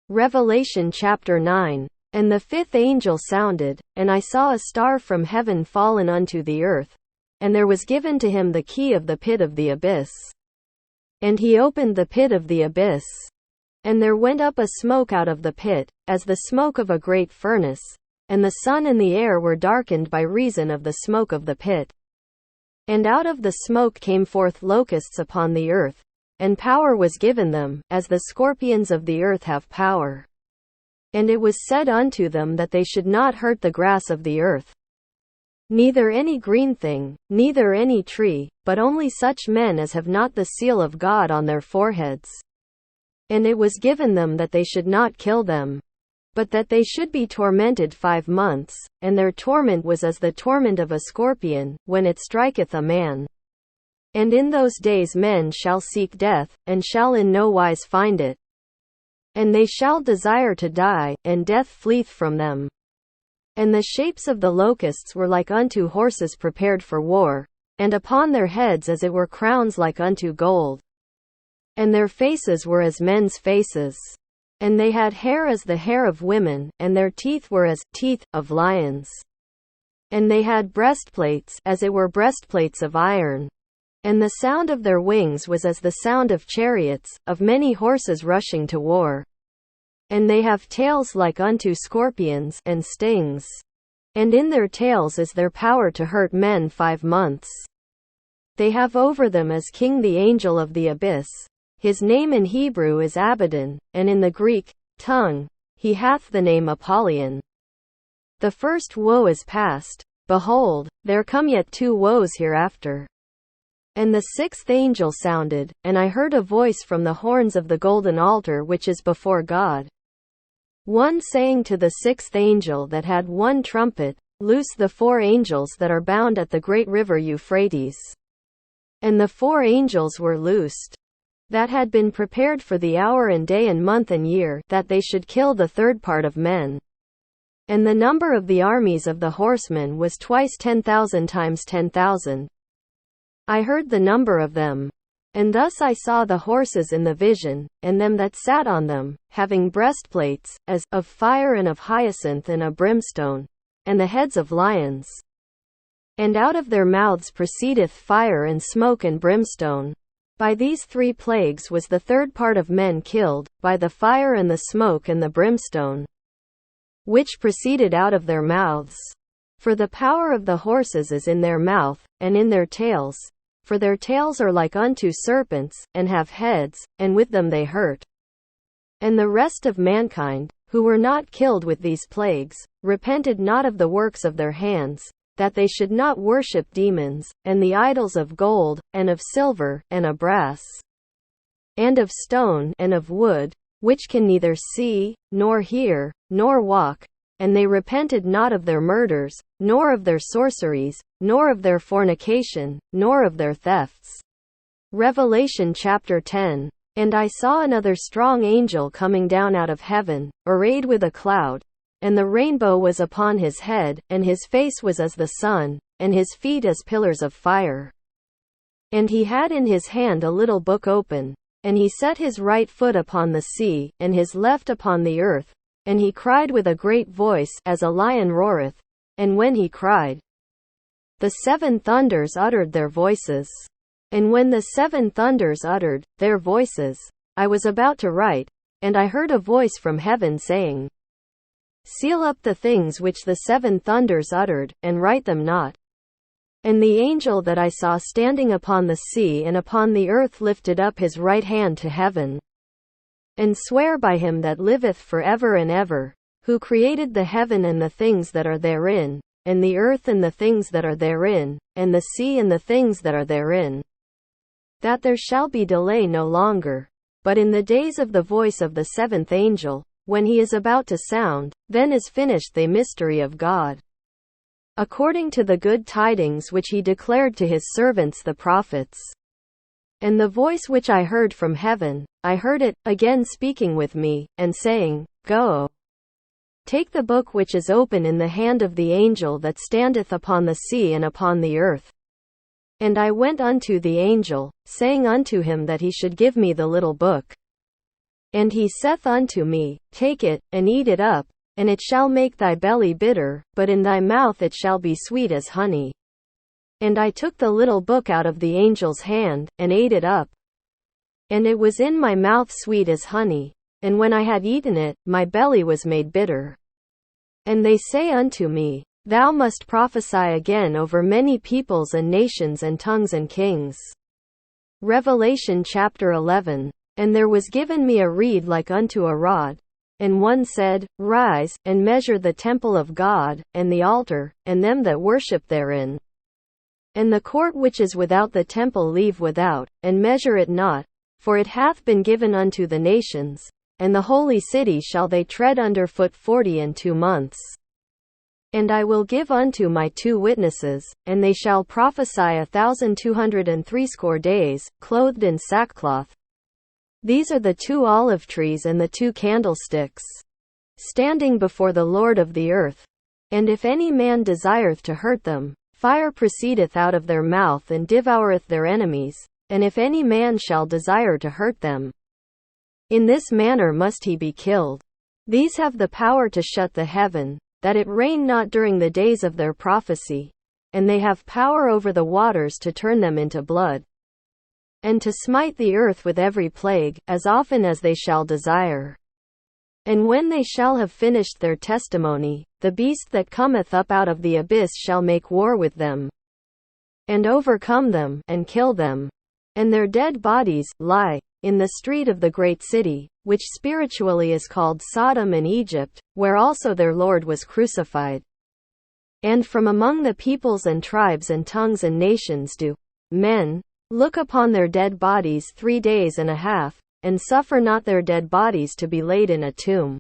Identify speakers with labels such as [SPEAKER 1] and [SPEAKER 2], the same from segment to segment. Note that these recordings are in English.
[SPEAKER 1] Revelation chapter 9. And the fifth angel sounded, and I saw a star from heaven fallen unto the earth, and there was given to him the key of the pit of the abyss. And he opened the pit of the abyss. And there went up a smoke out of the pit, as the smoke of a great furnace, and the sun and the air were darkened by reason of the smoke of the pit. And out of the smoke came forth locusts upon the earth, and power was given them, as the scorpions of the earth have power. And it was said unto them that they should not hurt the grass of the earth, neither any green thing, neither any tree, but only such men as have not the seal of God on their foreheads. And it was given them that they should not kill them, but that they should be tormented 5 months, and their torment was as the torment of a scorpion, when it striketh a man. And in those days men shall seek death, and shall in no wise find it. And they shall desire to die, and death fleeth from them. And the shapes of the locusts were like unto horses prepared for war, and upon their heads as it were crowns like unto gold. And their faces were as men's faces. And they had hair as the hair of women, and their teeth were as teeth of lions. And they had breastplates, as it were breastplates of iron. And the sound of their wings was as the sound of chariots, of many horses rushing to war. And they have tails like unto scorpions, and stings. And in their tails is their power to hurt men 5 months. They have over them as king the angel of the abyss. His name in Hebrew is Abaddon, and in the Greek tongue, he hath the name Apollyon. The first woe is past. Behold, there come yet 2 woes hereafter. And the sixth angel sounded, and I heard a voice from the horns of the golden altar which is before God. One saying to the sixth angel that had 1 trumpet, Loose the 4 angels that are bound at the great river Euphrates. And the 4 angels were loosed, that had been prepared for the hour and day and month and year, that they should kill the 3rd part of men. And the number of the armies of the horsemen was twice 10,000 times 10,000. I heard the number of them. And thus I saw the horses in the vision, and them that sat on them, having breastplates, as of fire and of hyacinth and of brimstone, and the heads of lions. And out of their mouths proceedeth fire and smoke and brimstone. By these 3 plagues was the 3rd part of men killed, by the fire and the smoke and the brimstone, which proceeded out of their mouths. For the power of the horses is in their mouth, and in their tails, for their tails are like unto serpents, and have heads, and with them they hurt. And the rest of mankind, who were not killed with these plagues, repented not of the works of their hands, that they should not worship demons, and the idols of gold, and of silver, and of brass, and of stone, and of wood, which can neither see, nor hear, nor walk. And they repented not of their murders, nor of their sorceries, nor of their fornication, nor of their thefts. Revelation chapter 10. And I saw another strong angel coming down out of heaven, arrayed with a cloud, and the rainbow was upon his head, and his face was as the sun, and his feet as pillars of fire. And he had in his hand a little book open, and he set his right foot upon the sea, and his left upon the earth, and he cried with a great voice, as a lion roareth. And when he cried, the 7 thunders uttered their voices. And when the 7 thunders uttered their voices, I was about to write, and I heard a voice from heaven saying, Seal up the things which the 7 thunders uttered, and write them not. And the angel that I saw standing upon the sea and upon the earth lifted up his right hand to heaven, and sware by him that liveth for ever and ever, who created the heaven and the things that are therein, and the earth and the things that are therein, and the sea and the things that are therein, that there shall be delay no longer, but in the days of the voice of the 7th angel, when he is about to sound, then is finished the mystery of God, according to the good tidings which he declared to his servants the prophets. And the voice which I heard from heaven, I heard it, again speaking with me, and saying, Go. Take the book which is open in the hand of the angel that standeth upon the sea and upon the earth. And I went unto the angel, saying unto him that he should give me the little book. And he saith unto me, Take it, and eat it up, and it shall make thy belly bitter, but in thy mouth it shall be sweet as honey. And I took the little book out of the angel's hand, and ate it up. And it was in my mouth sweet as honey, and when I had eaten it, my belly was made bitter. And they say unto me, Thou must prophesy again over many peoples and nations and tongues and kings. Revelation chapter 11. And there was given me a reed like unto a rod. And one said, Rise, and measure the temple of God, and the altar, and them that worship therein. And the court which is without the temple leave without, and measure it not, for it hath been given unto the nations, and the holy city shall they tread under foot 42 months. And I will give unto my 2 witnesses, and they shall prophesy 1,260 days, clothed in sackcloth. These are the 2 olive trees and the 2 candlesticks, standing before the Lord of the earth. And if any man desireth to hurt them, fire proceedeth out of their mouth and devoureth their enemies, and if any man shall desire to hurt them, in this manner must he be killed. These have the power to shut the heaven, that it rain not during the days of their prophecy, and they have power over the waters to turn them into blood, and to smite the earth with every plague, as often as they shall desire. And when they shall have finished their testimony, the beast that cometh up out of the abyss shall make war with them, and overcome them, and kill them. And their dead bodies lie in the street of the great city, which spiritually is called Sodom and Egypt, where also their Lord was crucified. And from among the peoples and tribes and tongues and nations do men look upon their dead bodies 3 days and a half, and suffer not their dead bodies to be laid in a tomb.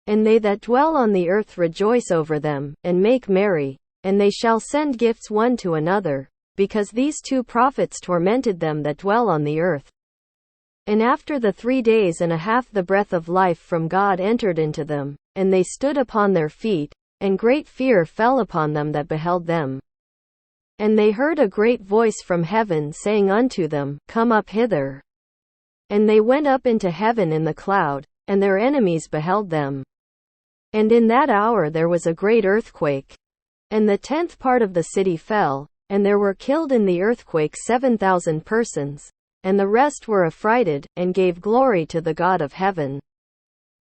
[SPEAKER 1] And they that dwell on the earth rejoice over them, and make merry, and they shall send gifts one to another, because these 2 prophets tormented them that dwell on the earth. And after the 3 days and a half the breath of life from God entered into them, and they stood upon their feet, and great fear fell upon them that beheld them. And they heard a great voice from heaven saying unto them, Come up hither. And they went up into heaven in the cloud, and their enemies beheld them. And in that hour there was a great earthquake. And the 10th part of the city fell, and there were killed in the earthquake 7,000 persons. And the rest were affrighted, and gave glory to the God of heaven.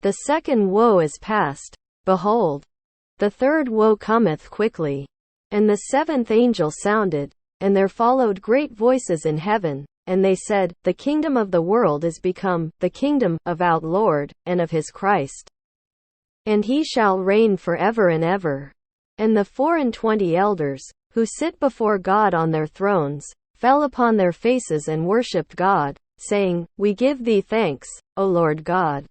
[SPEAKER 1] The second woe is past. Behold, the third woe cometh quickly. And the 7th angel sounded, and there followed great voices in heaven, and they said, The kingdom of the world is become the kingdom of our Lord, and of his Christ. And he shall reign forever and ever. And the 24 elders, who sit before God on their thrones, fell upon their faces and worshipped God, saying, We give thee thanks, O Lord God,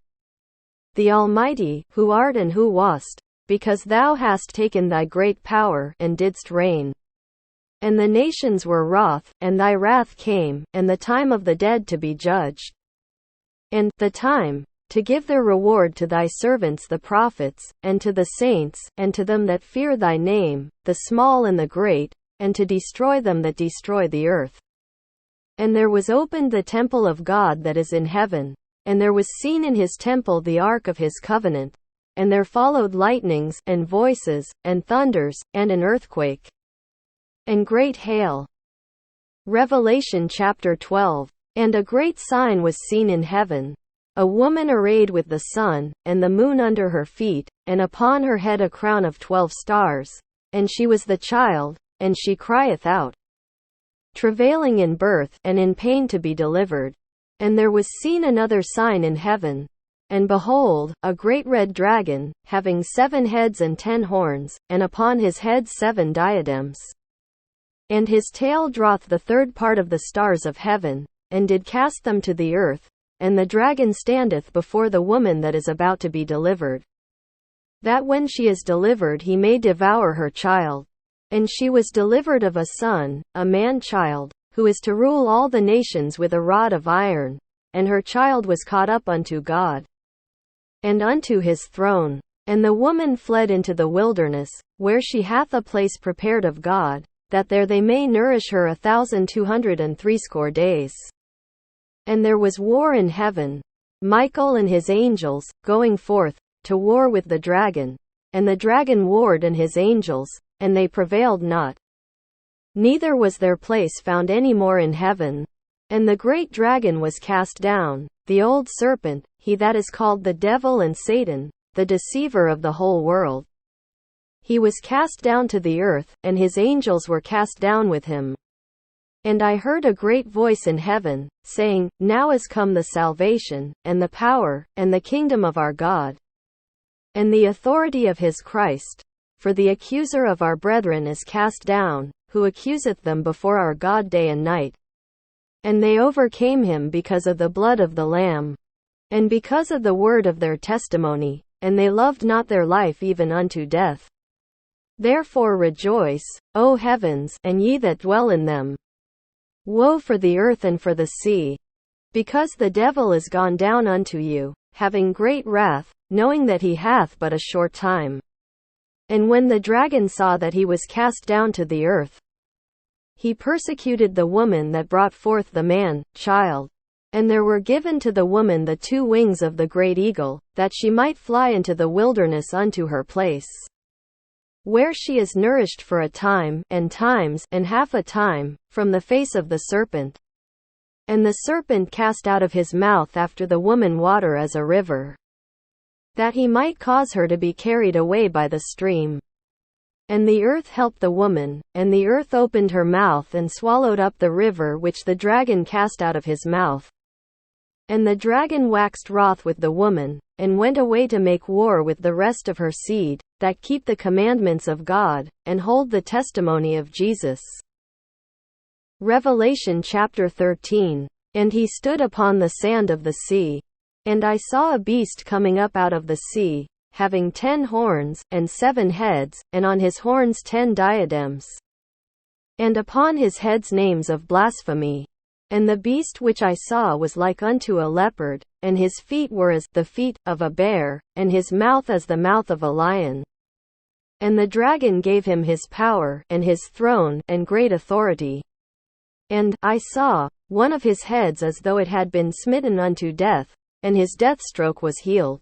[SPEAKER 1] the Almighty, who art and who wast, because thou hast taken thy great power, and didst reign. And the nations were wroth, and thy wrath came, and the time of the dead to be judged, and the time to give their reward to thy servants the prophets, and to the saints, and to them that fear thy name, the small and the great, and to destroy them that destroy the earth. And there was opened the temple of God that is in heaven, and there was seen in his temple the ark of his covenant. And there followed lightnings, and voices, and thunders, and an earthquake, and great hail. Revelation chapter 12. And a great sign was seen in heaven, a woman arrayed with the sun, and the moon under her feet, and upon her head a crown of 12 stars. And she was the child, and she crieth out, travailing in birth, and in pain to be delivered. And there was seen another sign in heaven. And behold, a great red dragon, having 7 heads and 10 horns, and upon his head 7 diadems. And his tail draweth the 3rd part of the stars of heaven, and did cast them to the earth. And the dragon standeth before the woman that is about to be delivered, that when she is delivered he may devour her child. And she was delivered of a son, a man-child, who is to rule all the nations with a rod of iron. And her child was caught up unto God, and unto his throne. And the woman fled into the wilderness, where she hath a place prepared of God, that there they may nourish her 1,260 days. And there was war in heaven. Michael and his angels, going forth to war with the dragon. And the dragon warred and his angels, and they prevailed not. Neither was their place found any more in heaven. And the great dragon was cast down, the old serpent, he that is called the devil and Satan, the deceiver of the whole world. He was cast down to the earth, and his angels were cast down with him. And I heard a great voice in heaven, saying, Now is come the salvation, and the power, and the kingdom of our God, and the authority of his Christ. For the accuser of our brethren is cast down, who accuseth them before our God day and night. And they overcame him because of the blood of the Lamb, and because of the word of their testimony, and they loved not their life even unto death. Therefore rejoice, O heavens, and ye that dwell in them. Woe for the earth and for the sea, because the devil is gone down unto you, having great wrath, knowing that he hath but a short time. And when the dragon saw that he was cast down to the earth, he persecuted the woman that brought forth the man-child. And there were given to the woman the 2 wings of the great eagle, that she might fly into the wilderness unto her place, where she is nourished for a time, and times, and half a time, from the face of the serpent. And the serpent cast out of his mouth after the woman water as a river, that he might cause her to be carried away by the stream. And the earth helped the woman, and the earth opened her mouth and swallowed up the river which the dragon cast out of his mouth. And the dragon waxed wroth with the woman, and went away to make war with the rest of her seed, that keep the commandments of God, and hold the testimony of Jesus. Revelation chapter 13. And he stood upon the sand of the sea. And I saw a beast coming up out of the sea, having 10 horns, and 7 heads, and on his horns 10 diadems, and upon his heads names of blasphemy. And the beast which I saw was like unto a leopard, and his feet were as the feet of a bear, and his mouth as the mouth of a lion. And the dragon gave him his power, and his throne, and great authority. And I saw one of his heads as though it had been smitten unto death, and his death stroke was healed.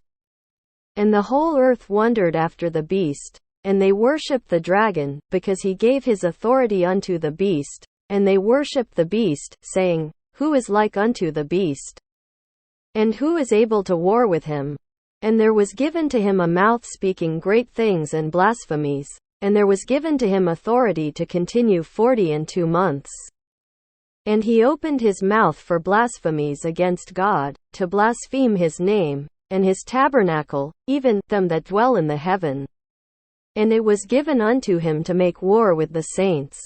[SPEAKER 1] And the whole earth wondered after the beast, and they worshipped the dragon, because he gave his authority unto the beast, and they worshipped the beast, saying, Who is like unto the beast? And who is able to war with him? And there was given to him a mouth speaking great things and blasphemies, and there was given to him authority to continue 42 months. And he opened his mouth for blasphemies against God, to blaspheme his name, and his tabernacle, even them that dwell in the heaven. And it was given unto him to make war with the saints,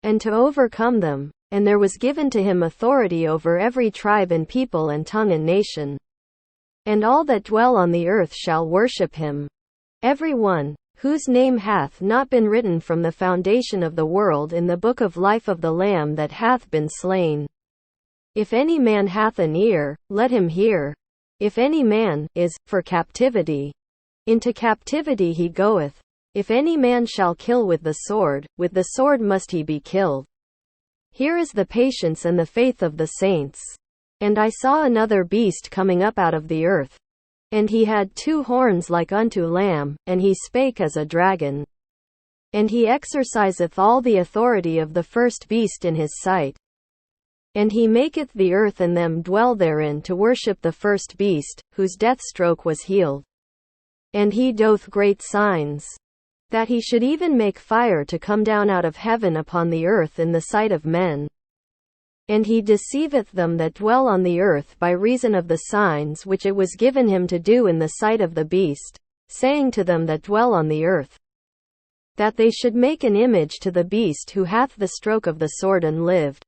[SPEAKER 1] and to overcome them. And there was given to him authority over every tribe and people and tongue and nation. And all that dwell on the earth shall worship him, every one whose name hath not been written from the foundation of the world in the book of life of the Lamb that hath been slain. If any man hath an ear, let him hear. If any man is for captivity, into captivity he goeth. If any man shall kill with the sword must he be killed. Here is the patience and the faith of the saints. And I saw another beast coming up out of the earth. And he had 2 horns like unto lamb, and he spake as a dragon. And he exerciseth all the authority of the first beast in his sight. And he maketh the earth and them dwell therein to worship the first beast, whose death stroke was healed. And he doth great signs, that he should even make fire to come down out of heaven upon the earth in the sight of men. And he deceiveth them that dwell on the earth by reason of the signs which it was given him to do in the sight of the beast, saying to them that dwell on the earth, that they should make an image to the beast who hath the stroke of the sword and lived.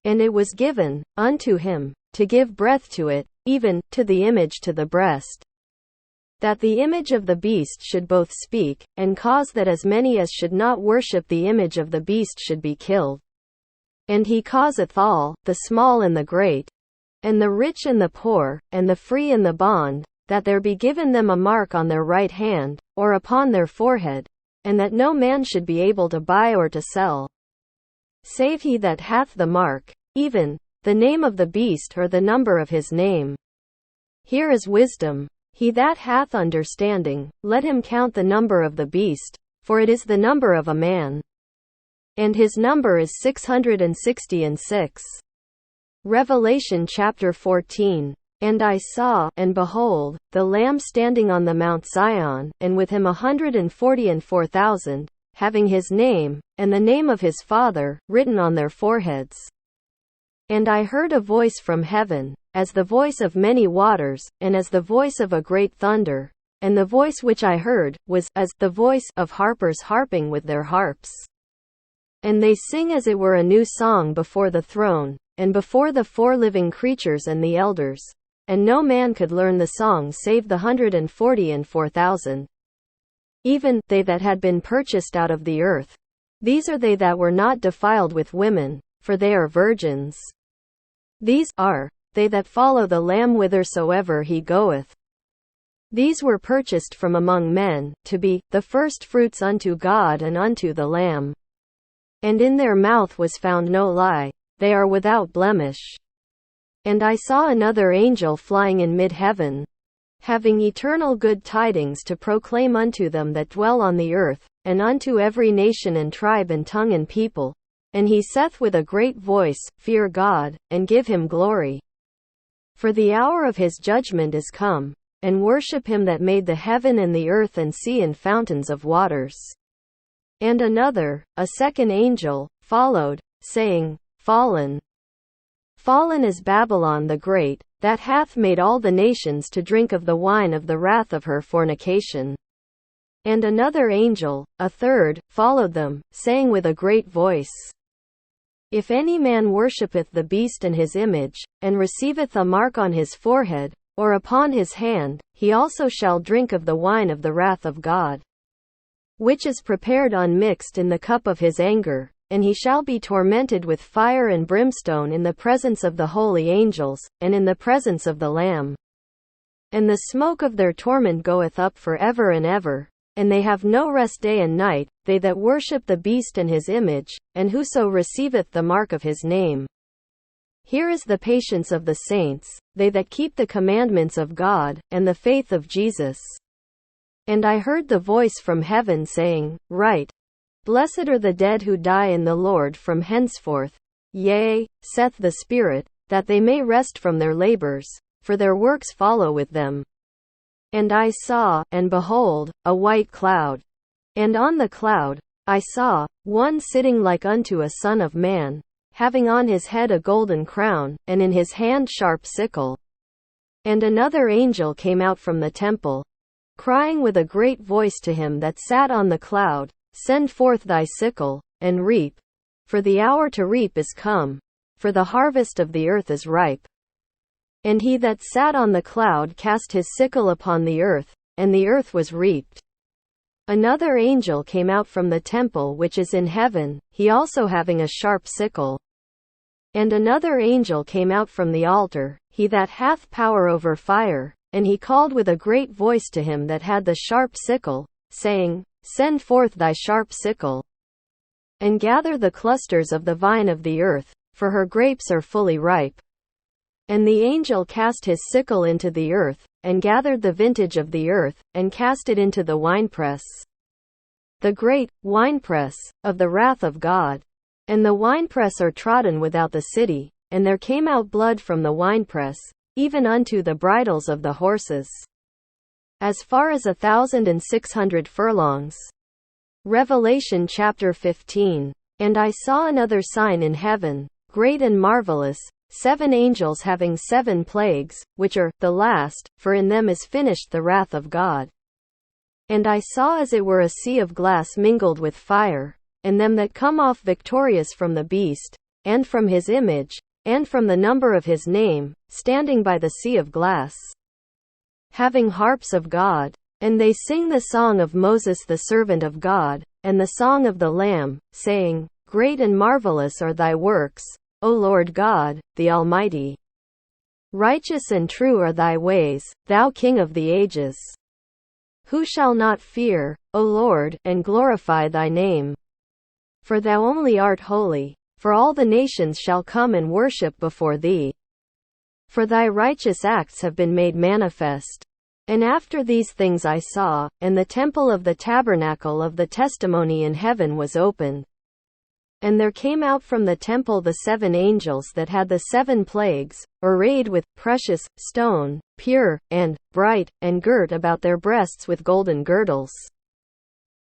[SPEAKER 1] And it was given unto him to give breath to it, even to the image to the breast, that the image of the beast should both speak, and cause that as many as should not worship the image of the beast should be killed. And he causeth all, the small and the great, and the rich and the poor, and the free and the bond, that there be given them a mark on their right hand, or upon their forehead, and that no man should be able to buy or to sell, save he that hath the mark, even the name of the beast or the number of his name. Here is wisdom. He that hath understanding, let him count the number of the beast, for it is the number of a man. And his number is 666. Revelation chapter 14. And I saw, and behold, the Lamb standing on the Mount Zion, and with him 144,000, having his name, and the name of his Father, written on their foreheads. And I heard a voice from heaven, as the voice of many waters, and as the voice of a great thunder. And the voice which I heard, was, as the voice of harpers harping with their harps. And they sing as it were a new song before the throne, and before the four living creatures and the elders. And no man could learn the song save the 144,000. Even they that had been purchased out of the earth. These are they that were not defiled with women, for they are virgins. These are they that follow the Lamb whithersoever he goeth. These were purchased from among men, to be the firstfruits unto God and unto the Lamb. And in their mouth was found no lie, they are without blemish. And I saw another angel flying in mid-heaven, having eternal good tidings to proclaim unto them that dwell on the earth, and unto every nation and tribe and tongue and people. And he saith with a great voice, Fear God, and give him glory. For the hour of his judgment is come, and worship him that made the heaven and the earth and sea and fountains of waters. And another, a second angel, followed, saying, Fallen. Fallen is Babylon the Great, that hath made all the nations to drink of the wine of the wrath of her fornication. And another angel, a third, followed them, saying with a great voice, If any man worshippeth the beast and his image, and receiveth a mark on his forehead, or upon his hand, he also shall drink of the wine of the wrath of God, which is prepared unmixed in the cup of his anger, and he shall be tormented with fire and brimstone in the presence of the holy angels, and in the presence of the Lamb. And the smoke of their torment goeth up for ever and ever, and they have no rest day and night, they that worship the beast and his image, and whoso receiveth the mark of his name. Here is the patience of the saints, they that keep the commandments of God, and the faith of Jesus. And I heard the voice from heaven saying, Write, Blessed are the dead who die in the Lord from henceforth. Yea, saith the Spirit, that they may rest from their labors, for their works follow with them. And I saw, and behold, a white cloud. And on the cloud, I saw, one sitting like unto a son of man, having on his head a golden crown, and in his hand sharp sickle. And another angel came out from the temple, crying with a great voice to him that sat on the cloud, Send forth thy sickle, and reap, for the hour to reap is come, for the harvest of the earth is ripe. And he that sat on the cloud cast his sickle upon the earth, and the earth was reaped. Another angel came out from the temple which is in heaven, he also having a sharp sickle. And another angel came out from the altar, he that hath power over fire, and he called with a great voice to him that had the sharp sickle, saying, Send forth thy sharp sickle, and gather the clusters of the vine of the earth, for her grapes are fully ripe. And the angel cast his sickle into the earth, and gathered the vintage of the earth, and cast it into the winepress, the great winepress of the wrath of God. And the winepress are trodden without the city, and there came out blood from the winepress, even unto the bridles of the horses, as far as 1,600 furlongs. Revelation chapter 15. And I saw another sign in heaven, great and marvelous, 7 angels having 7 plagues, which are the last, for in them is finished the wrath of God. And I saw as it were a sea of glass mingled with fire, and them that come off victorious from the beast, and from his image, and from the number of his name, standing by the sea of glass, having harps of God. And they sing the song of Moses the servant of God, and the song of the Lamb, saying, Great and marvelous are thy works, O Lord God, the Almighty. Righteous and true are thy ways, thou King of the ages. Who shall not fear, O Lord, and glorify thy name? For thou only art holy, for all the nations shall come and worship before thee. for thy righteous acts have been made manifest. And after these things I saw, and the temple of the tabernacle of the testimony in heaven was opened. And there came out from the temple the 7 angels that had the 7 plagues, arrayed with precious stone, pure, and bright, and girt about their breasts with golden girdles.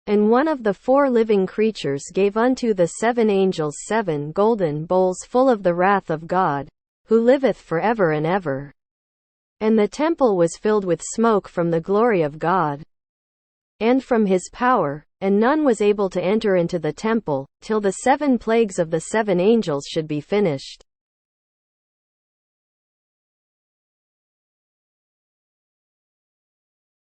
[SPEAKER 1] And one of the 4 living creatures gave unto the 7 angels 7 golden bowls full of the wrath of God, who liveth for ever and ever. And the temple was filled with smoke from the glory of God, and from his power, and none was able to enter into the temple, till the 7 plagues of the 7 angels should be finished.